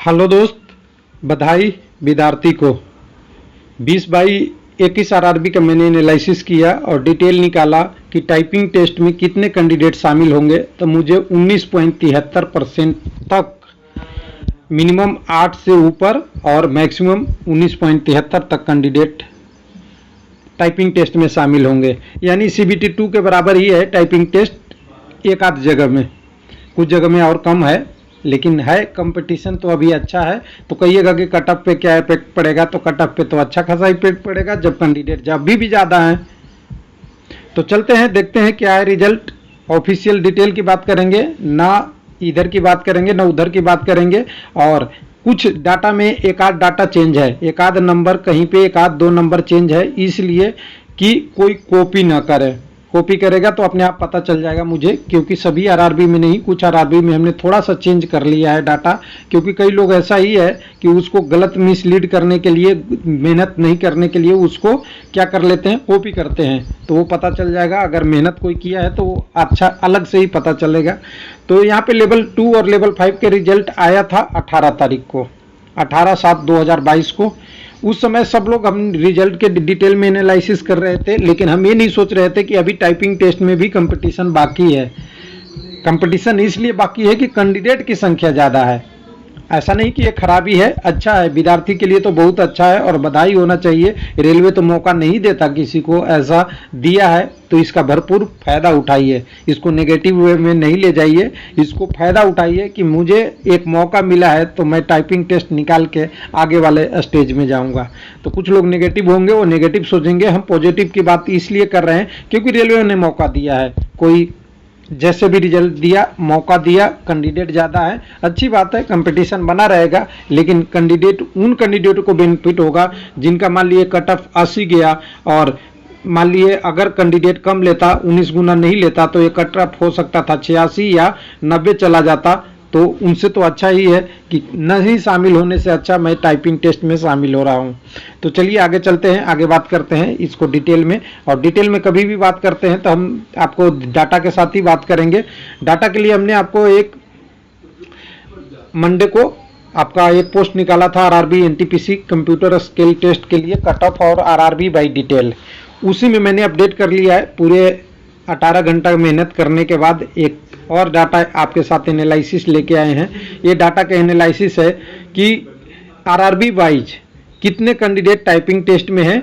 Hello दोस्त, बधाई विद्यार्थी को। 20/21 आरआरबी का मैंने एनालिसिस किया और डिटेल निकाला कि टाइपिंग टेस्ट में कितने कैंडिडेट शामिल होंगे, तो मुझे 19.73% तक, मिनिमम 8 से ऊपर और मैक्सिमम 19.73 तक कैंडिडेट टाइपिंग टेस्ट में शामिल होंगे। यानी CBT 2 के बराबर ही है टाइपिंग टेस्ट, एक आध जगह में, कुछ जगह में और कम है, लेकिन है कंपटीशन तो अभी अच्छा है। तो कहिएगा कि कट ऑफ पे क्या इफेक्ट पड़ेगा, तो कट ऑफ पे तो अच्छा खासा इफेक्ट पड़ेगा जब कैंडिडेट जब भी ज़्यादा है। तो चलते हैं, देखते हैं क्या है रिजल्ट। ऑफिशियल डिटेल की बात करेंगे, ना इधर की बात करेंगे ना उधर की बात करेंगे। और कुछ डाटा में एक आध डाटा चेंज है, एक आध नंबर कहीं पे, एक आध दो नंबर चेंज है, इसलिए कि कोई कॉपी ना करे। कॉपी करेगा तो अपने आप पता चल जाएगा मुझे, क्योंकि सभी आरआरबी में नहीं, कुछ आरआरबी में हमने थोड़ा सा चेंज कर लिया है डाटा, क्योंकि कई लोग ऐसा ही है कि उसको गलत मिसलीड करने के लिए, मेहनत नहीं करने के लिए उसको क्या कर लेते हैं, कॉपी करते हैं। तो वो पता चल जाएगा, अगर मेहनत कोई किया है तो वो अच्छा अलग से ही पता चलेगा। तो यहाँ पे लेवल 2 और लेवल 5 के रिजल्ट आया था 18 तारीख को, 18/7/2022 को। उस समय सब लोग हम रिजल्ट के डिटेल में एनालिसिस कर रहे थे, लेकिन हम ये नहीं सोच रहे थे कि अभी टाइपिंग टेस्ट में भी कंपटीशन बाकी है। कंपटीशन इसलिए बाकी है कि कैंडिडेट की संख्या ज़्यादा है। ऐसा नहीं कि ये खराबी है, अच्छा है, विद्यार्थी के लिए तो बहुत अच्छा है और बधाई होना चाहिए। रेलवे तो मौका नहीं देता किसी को, ऐसा दिया है तो इसका भरपूर फायदा उठाइए। इसको नेगेटिव वे में नहीं ले जाइए, इसको फायदा उठाइए कि मुझे एक मौका मिला है तो मैं टाइपिंग टेस्ट निकाल के आगे वाले स्टेज में जाऊंगा। तो कुछ लोग नेगेटिव होंगे, वो नेगेटिव सोचेंगे। हम पॉजिटिव की बात इसलिए कर रहे हैं क्योंकि रेलवे ने मौका दिया है। कोई जैसे भी रिजल्ट दिया, मौका दिया, कैंडिडेट ज़्यादा है, अच्छी बात है, कंपटीशन बना रहेगा। लेकिन कैंडिडेट, उन कैंडिडेटों को बेनिफिट होगा जिनका मान लिए कट ऑफ 80 गया, और मान लिए अगर कैंडिडेट कम लेता, 19 गुना नहीं लेता, तो ये कट ऑफ हो सकता था 86 या 90 चला जाता। तो उनसे तो अच्छा ही है कि नहीं शामिल होने से अच्छा मैं टाइपिंग टेस्ट में शामिल हो रहा हूँ। तो चलिए आगे चलते हैं, आगे बात करते हैं इसको डिटेल में। और डिटेल में कभी भी बात करते हैं तो हम आपको डाटा के साथ ही बात करेंगे। डाटा के लिए हमने आपको एक मंडे को आपका एक पोस्ट निकाला था RRB NTPC computer skill test के लिए, कट ऑफ और आरआरबी बाय डिटेल। उसी में मैंने अपडेट कर लिया है। पूरे 18 घंटा मेहनत करने के बाद एक और डाटा आपके साथ एनालिसिस लेके आए हैं। ये डाटा का एनालिसिस है कि आरआरबी वाइज कितने कैंडिडेट टाइपिंग टेस्ट में हैं,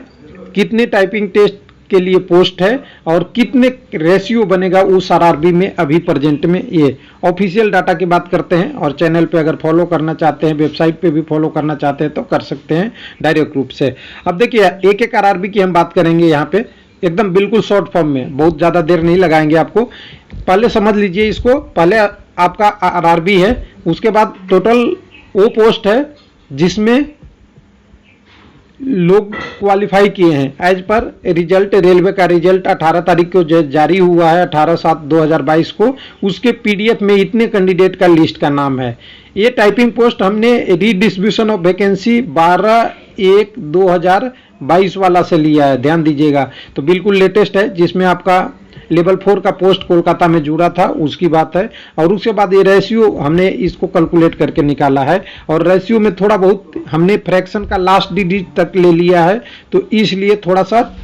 कितने टाइपिंग टेस्ट के लिए पोस्ट है, और कितने रेशियो बनेगा उस आरआरबी में अभी प्रेजेंट में। ये ऑफिशियल डाटा की बात करते हैं। और चैनल पे अगर फॉलो करना चाहते हैं, वेबसाइट पे भी फॉलो करना चाहते हैं तो कर सकते हैं डायरेक्ट रूप से। अब देखिए, एक एक आरआरबी की हम बात करेंगे यहाँ पे, एकदम बिल्कुल शॉर्ट फॉर्म में, बहुत ज़्यादा देर नहीं लगाएंगे आपको। पहले समझ लीजिए इसको, पहले आपका आरआरबी है, उसके बाद टोटल वो पोस्ट है जिसमें लोग क्वालिफाई किए हैं एज पर रिजल्ट। रेलवे का रिजल्ट 18 तारीख को जारी हुआ है, 18/7/2022 को। उसके पीडीएफ में इतने कैंडिडेट का लिस्ट का नाम है। ये टाइपिंग पोस्ट हमने रीडिस्ट्रीब्यूशन ऑफ वैकेंसी 12/1/2022 वाला से लिया है, ध्यान दीजिएगा। तो बिल्कुल लेटेस्ट है, जिसमें आपका लेवल 4 का पोस्ट कोलकाता में जुड़ा था, उसकी बात है। और उसके बाद ये रेशियो हमने इसको कैलकुलेट करके निकाला है, और रेशियो में थोड़ा बहुत हमने फ्रैक्शन का लास्ट डिजिट तक ले लिया है, तो इसलिए थोड़ा सा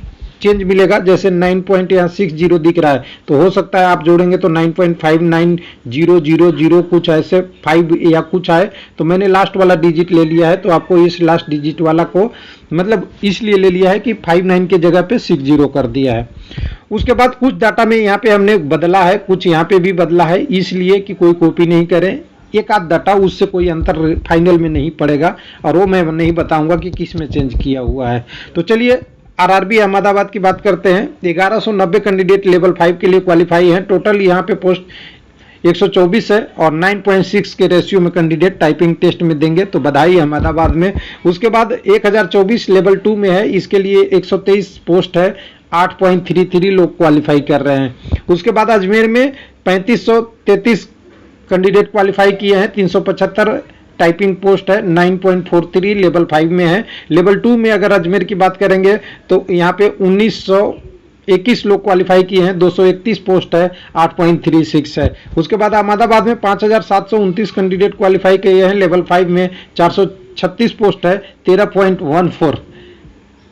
चेंज मिलेगा। जैसे 9.60 दिख रहा है, तो हो सकता है आप जोड़ेंगे तो 9.590000 कुछ ऐसे 5 या कुछ आए। तो मैंने लास्ट वाला डिजिट ले लिया है, तो आपको इस लास्ट डिजिट वाला को मतलब इसलिए ले लिया है कि 59 के जगह पे 60 कर दिया है। उसके बाद कुछ डाटा में यहाँ पे हमने बदला है, कुछ यहाँ पे भी बदला है, इसलिए कि कोई कॉपी नहीं करें। एक आध डाटा, उससे कोई अंतर फाइनल में नहीं पड़ेगा, और वो मैं नहीं बताऊंगा कि किस में चेंज किया हुआ है। तो चलिए आरआरबी अहमदाबाद की बात करते हैं। 1190 कैंडिडेट लेवल 5 के लिए क्वालिफाई हैं। टोटल यहाँ पे पोस्ट 124 है, और 9.6 के रेशियो में कैंडिडेट टाइपिंग टेस्ट में देंगे, तो बधाई अहमदाबाद में। उसके बाद 1024 लेवल 2 में है, इसके लिए 123 पोस्ट है, 8.33 लोग क्वालिफाई कर रहे हैं। उसके बाद अजमेर में 3533 कैंडिडेट क्वालिफाई किए हैं, 375 टाइपिंग पोस्ट है, 9.43 लेवल 5 में है। लेवल 2 में अगर अजमेर की बात करेंगे तो यहाँ पे 21 लोग क्वालिफाई किए हैं, 231 पोस्ट है, 8.36 है। उसके बाद अहमदाबाद में 5,729 कैंडिडेट क्वालिफाई किए हैं, लेवल 5 में 436 पोस्ट है, 13.14।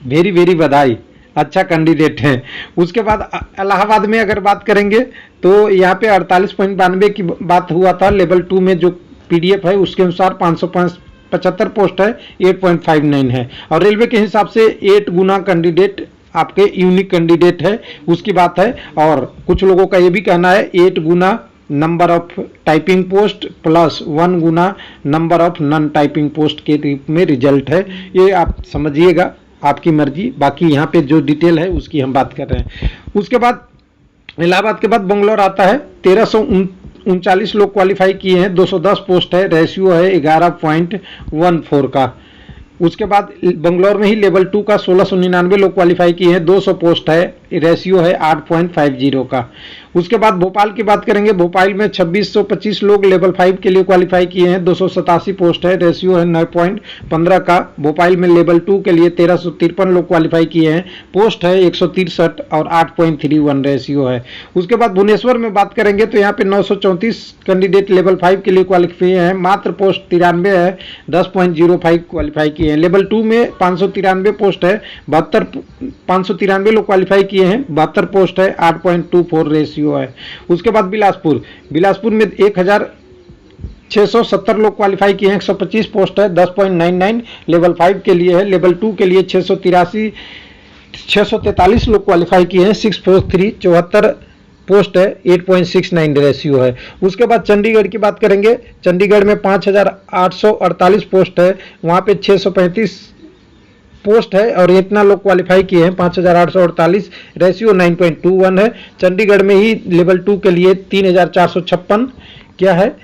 वेरी वेरी बधाई, अच्छा कैंडिडेट है। उसके बाद इलाहाबाद में अगर बात करेंगे तो यहाँ पे 48.92 की बात हुआ था, लेवल 2 में जो PDF है उसके अनुसार 575 पोस्ट है, 8.59 है। और रेलवे के हिसाब से 8 गुना कैंडिडेट आपके यूनिक कैंडिडेट है, उसकी बात है। और कुछ लोगों का ये भी कहना है 8 गुना number of typing post plus 1 गुना number of non typing post के रूप में रिजल्ट है। ये आप समझिएगा, आपकी मर्जी। बाकी यहाँ पे जो डिटेल है उसकी हम बात कर रहे हैं। उसके बाद इलाहाबाद के बाद बंगलौर आता है, 1339 लोग क्वालिफाई किए हैं, 210 पोस्ट है, रेशियो है 11.14 का। उसके बाद बंगलौर में ही लेवल 2 का 1699 लोग क्वालिफाई किए हैं, 200 पोस्ट है, रेशियो है 8.50 का। उसके बाद भोपाल की बात करेंगे, भोपाल में 2625 लोग लेवल 5 के लिए क्वालिफाई किए हैं, 287 पोस्ट है, रेशियो है 9.15 का। भोपाल में लेवल 2 के लिए 1353 लोग क्वालिफाई किए हैं, पोस्ट है 163 और 8.31 रेशियो है। उसके बाद भुवनेश्वर में बात करेंगे तो यहाँ पे 934 कैंडिडेट लेवल 5 के लिए क्वालिफाई हैं, मात्र पोस्ट 93 है, 10.05 क्वालिफाई किए हैं। लेवल 2 में 593 पोस्ट है, 593 लोग क्वालिफाई किए हैं, 72 पोस्ट है, 8.24 रेशियो है। उसके बाद बिलासपुर में 1670 लोग क्वालिफाई किए हैं, 125 पोस्ट है, 10.99 लेवल 5 के लिए है। लेवल 2 के लिए 643 लोग क्वालिफाई किए हैं, 643 74 पोस्ट है, 8.69 रेशियो है। उसके बाद चंडीगढ़ की बात करेंगे, चंडीगढ़ में 5848 पोस्ट है, वहाँ पे 635 पोस्ट है और इतना लोग क्वालिफाई किए हैं, 5848, रेशियो 9.21 है। चंडीगढ़ में ही लेवल 2 के लिए 3456 क्या है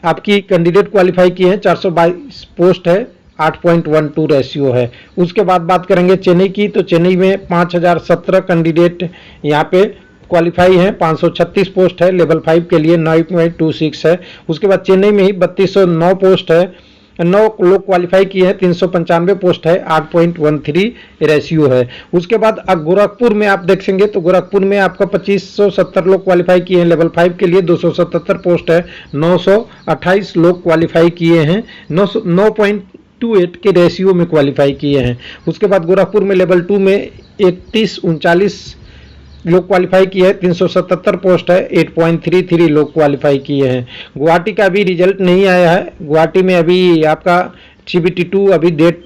आपकी कैंडिडेट क्वालिफाई किए हैं, 422 पोस्ट है, 8.12 रेशियो है। उसके बाद बात करेंगे चेन्नई की, तो चेन्नई में 5017 कैंडिडेट यहाँ पे क्वालिफाई हैं, 536 पोस्ट है, लेवल 5 के लिए 9.26 है। उसके बाद चेन्नई में ही 3209 पोस्ट है, 9 लोग क्वालिफाई किए हैं, 395 पोस्ट है, 8.13 रेशियो है। उसके बाद गोरखपुर में आप देखेंगे तो गोरखपुर में आपका 2570 लोग क्वालिफाई किए हैं, लेवल 5 के लिए 277 पोस्ट है, 928 लोग क्वालिफाई किए हैं, 9.28 के रेशियो में क्वालिफाई किए हैं। उसके बाद गोरखपुर में लेवल 2 में 3139 लोग क्वालिफाई किए हैं, 377 पोस्ट है, 8.33 लोग क्वालिफाई किए हैं। गुवाहाटी का अभी रिजल्ट नहीं आया है, गुवाहाटी में अभी आपका CBT2 अभी डेट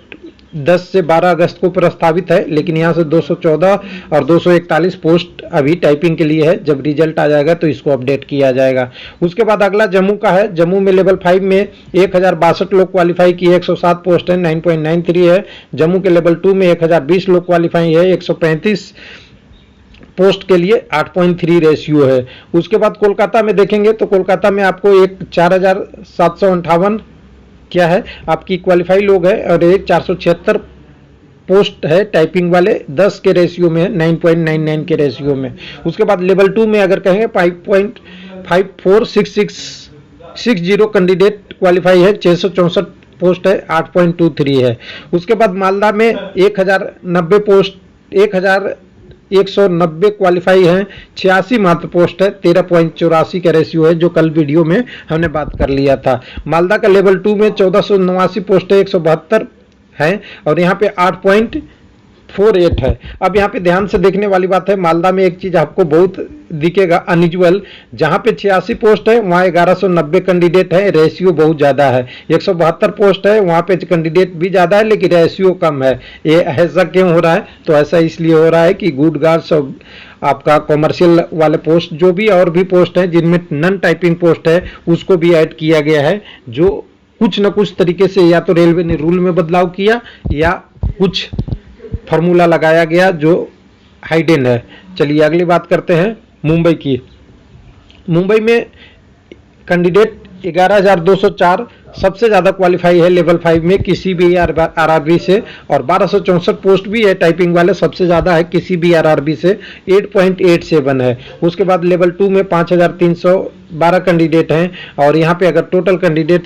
10 से 12 अगस्त को प्रस्तावित है, लेकिन यहाँ से 214 और 241 पोस्ट अभी टाइपिंग के लिए है। जब रिजल्ट आ जाएगा तो इसको अपडेट किया जाएगा। उसके बाद अगला जम्मू का है, जम्मू में लेवल 5 में 1062 लोग क्वालिफाई किए, 107 पोस्ट है, 9.93 है। जम्मू के लेवल 2 में 1020 लोग क्वालिफाई है, 135 पोस्ट के लिए 8.3 रेशियो है। उसके बाद कोलकाता में देखेंगे तो कोलकाता में आपको एक 4758 क्या है आपकी क्वालिफाई लोग है और एक 476 पोस्ट है टाइपिंग वाले, 10 के रेशियो में, 9.99 के रेशियो में। उसके बाद लेवल 2 में अगर कहेंगे 5.546660 कैंडिडेट क्वालिफाई है, 664 पोस्ट है, 8.23 है। उसके बाद मालदा में 1090 पोस्ट 1190 क्वालिफाई हैं, 86 मात्र पोस्ट है, 13.84 का रेशियो है, जो कल वीडियो में हमने बात कर लिया था। मालदा का लेवल 2 में 1489 पोस्ट है, 172 है और यहाँ पे 8.48 है। अब यहाँ पे ध्यान से देखने वाली बात है, मालदा में एक चीज आपको बहुत दिखेगा अनयूजुअल, जहाँ पे 86 पोस्ट है वहाँ 1190 कैंडिडेट है, रेशियो बहुत ज़्यादा है। 172 पोस्ट है वहाँ पे कैंडिडेट भी ज़्यादा है लेकिन रेशियो कम है। ये ऐसा क्यों हो रहा है? तो ऐसा इसलिए हो रहा है कि गुड गार्ड्स और आपका कॉमर्शियल वाले पोस्ट जो भी और भी पोस्ट हैं जिनमें नॉन टाइपिंग पोस्ट है उसको भी ऐड किया गया है, जो कुछ न कुछ तरीके से या तो रेलवे ने रूल में बदलाव किया या कुछ फार्मूला लगाया गया जो हाइडन है। चलिए अगली बात करते हैं मुंबई की। मुंबई में कैंडिडेट 11,204 सबसे ज़्यादा क्वालिफाई है लेवल 5 में किसी भी आरआरबी से, और 1264 पोस्ट भी है टाइपिंग वाले, सबसे ज़्यादा है किसी भी आरआरबी से, 8.87 है। उसके बाद लेवल 2 में 5,312 कैंडिडेट हैं और यहाँ पे अगर टोटल कैंडिडेट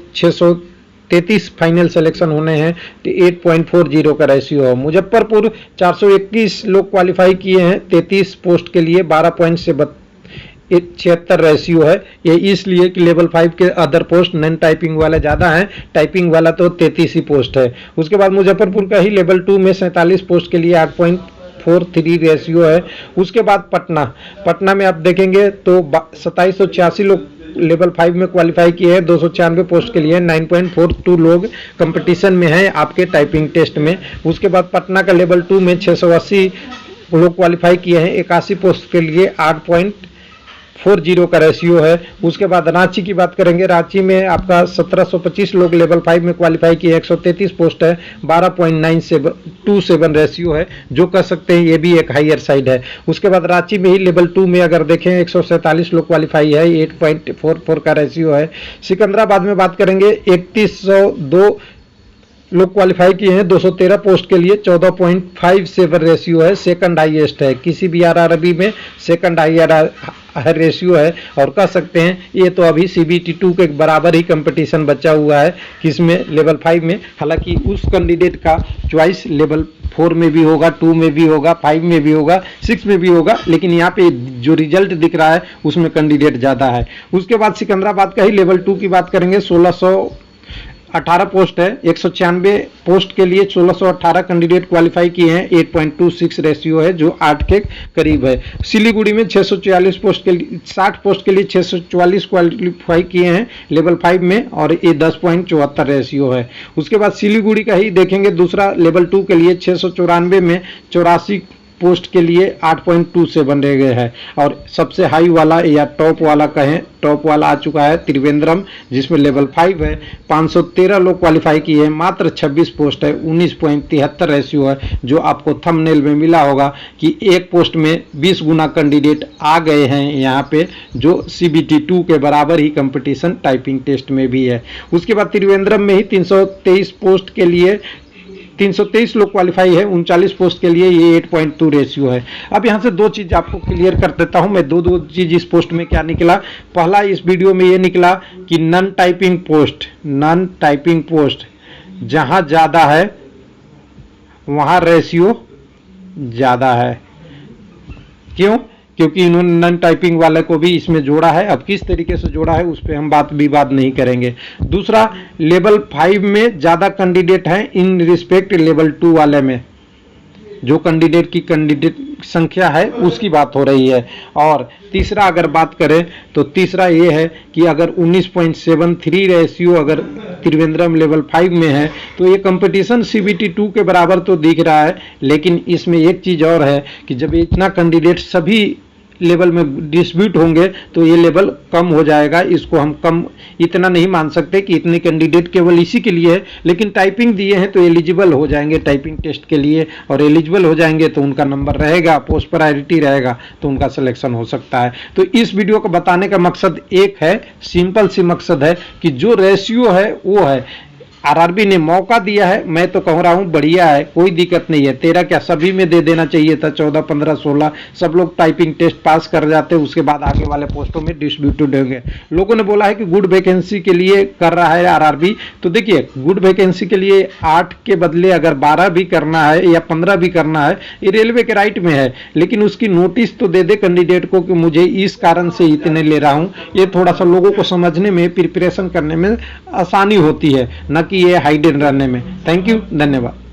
33 फाइनल सिलेक्शन होने हैं तो 8.40 का रेशियो है। मुजफ्फरपुर 421 लोग क्वालिफाई किए हैं 33 पोस्ट के लिए, 12.76 रेशियो है। ये इसलिए कि लेवल 5 के अदर पोस्ट नॉन टाइपिंग वाला ज़्यादा है, टाइपिंग वाला तो 33 ही पोस्ट है। उसके बाद मुजफ्फरपुर का ही लेवल 2 में 47 पोस्ट के लिए 8.43 रेशियो है। उसके बाद पटना में आप देखेंगे तो 2786 लोग लेवल 5 में क्वालिफाई किए हैं, 296 पोस्ट के लिए 9.42 लोग कंपटीशन में हैं आपके टाइपिंग टेस्ट में। उसके बाद पटना का लेवल 2 में 680 लोग क्वालिफाई किए हैं, 81 पोस्ट के लिए 8.40 का रेशियो है। उसके बाद रांची की बात करेंगे, रांची में आपका 1725 लोग लेवल 5 में क्वालिफाई किए, 133 पोस्ट है, 12.927 रेशियो है, जो कह सकते हैं ये भी एक हायर साइड है। उसके बाद रांची में ही लेवल 2 में अगर देखें 147 लोग क्वालिफाई है, 8.44 का रेशियो है। सिकंदराबाद में बात करेंगे 3102 लोग क्वालिफाई किए हैं, 213 पोस्ट के लिए 14.57 रेशियो है, सेकंड हाईएस्ट है। किसी भी आरआरबी में सेकंड हाईएस्ट रेशियो है और कह सकते हैं ये तो अभी CBT 2 के बराबर ही कंपटीशन बचा हुआ है किसमें, लेवल 5 में। हालांकि उस कैंडिडेट का चॉइस लेवल 4 में भी होगा, 2 में भी होगा, 5 में भी होगा, 6 में भी होगा, लेकिन यहाँ पे जो रिजल्ट दिख रहा है उसमें कैंडिडेट ज़्यादा है। उसके बाद सिकंदराबाद का ही लेवल 2 की बात करेंगे, 1618 पोस्ट है, 196 पोस्ट के लिए 1618 कैंडिडेट क्वालिफाई किए हैं, 8.26 रेशियो है, जो 8 के करीब है। सिलीगुड़ी में 644 पोस्ट के लिए 60 पोस्ट के लिए 644 क्वालिफाई किए हैं लेवल 5 में और ये 10.74 रेशियो है। उसके बाद सिलीगुड़ी का ही देखेंगे दूसरा लेवल 2 के लिए 694 में 84 पोस्ट के लिए 8.27 रह गए हैं। और सबसे हाई वाला या टॉप वाला कहें, टॉप वाला आ चुका है त्रिवेंद्रम, जिसमें लेवल 5 है, 513 लोग क्वालिफाई किए हैं, मात्र 26 पोस्ट है, 19.73 रेशियो है, जो आपको थंबनेल में मिला होगा कि एक पोस्ट में 20 गुना कैंडिडेट आ गए हैं यहाँ पे, जो CBT 2 के बराबर ही कंपटीशन टाइपिंग टेस्ट में भी है। उसके बाद त्रिवेंद्रम में ही 323 पोस्ट के लिए 323 लोग क्वालिफाई है, 39 पोस्ट के लिए ये 8.2 रेशियो है। अब यहाँ से दो चीज़ आपको क्लियर कर देता हूँ मैं, दो चीज़ इस पोस्ट में क्या निकला। पहला इस वीडियो में ये निकला कि नॉन टाइपिंग पोस्ट जहाँ ज़्यादा है वहाँ रेशियो ज़्यादा है। क्यों? क्योंकि इन्होंने नॉन टाइपिंग वाले को भी इसमें जोड़ा है। अब किस तरीके से जोड़ा है उस पर हम विवाद नहीं करेंगे। दूसरा, लेवल 5 में ज़्यादा कैंडिडेट हैं इन रिस्पेक्ट लेवल 2 वाले में, जो कैंडिडेट संख्या है उसकी बात हो रही है। और तीसरा अगर बात करें तो तीसरा ये है कि अगर 19.73 रेशियो अगर त्रिवेंद्रम लेवल 5 में है तो ये कंपटीशन CBT 2 के बराबर तो दिख रहा है, लेकिन इसमें एक चीज़ और है कि जब इतना कैंडिडेट सभी लेवल में डिस्ट्रीब्यूट होंगे तो ये लेवल कम हो जाएगा। इसको हम कम इतना नहीं मान सकते कि इतने कैंडिडेट केवल इसी के लिए है, लेकिन टाइपिंग दिए हैं तो एलिजिबल हो जाएंगे टाइपिंग टेस्ट के लिए, और एलिजिबल हो जाएंगे तो उनका नंबर रहेगा, पोस्ट प्रायोरिटी रहेगा तो उनका सिलेक्शन हो सकता है। तो इस वीडियो को बताने का मकसद एक है, सिंपल सी मकसद है कि जो रेशियो है वो है। आरआरबी ने मौका दिया है, मैं तो कह रहा हूँ बढ़िया है, कोई दिक्कत नहीं है। तेरा क्या सभी में दे देना चाहिए था, 14, 15, 16 सब लोग टाइपिंग टेस्ट पास कर जाते, उसके बाद आगे वाले पोस्टों में डिस्ट्रीब्यूटेड होंगे। लोगों ने बोला है कि गुड वैकेंसी के लिए कर रहा है आरआरबी, तो देखिए गुड वैकेंसी के लिए 8 के बदले अगर 12 भी करना है या 15 भी करना है, ये रेलवे के राइट में है, लेकिन उसकी नोटिस तो दे दे कैंडिडेट को कि मुझे इस कारण से इतने ले रहा हूँ। ये थोड़ा सा लोगों को समझने में, प्रिपरेशन करने में आसानी होती है, न कि ये हाइड रहने में। थैंक यू, धन्यवाद।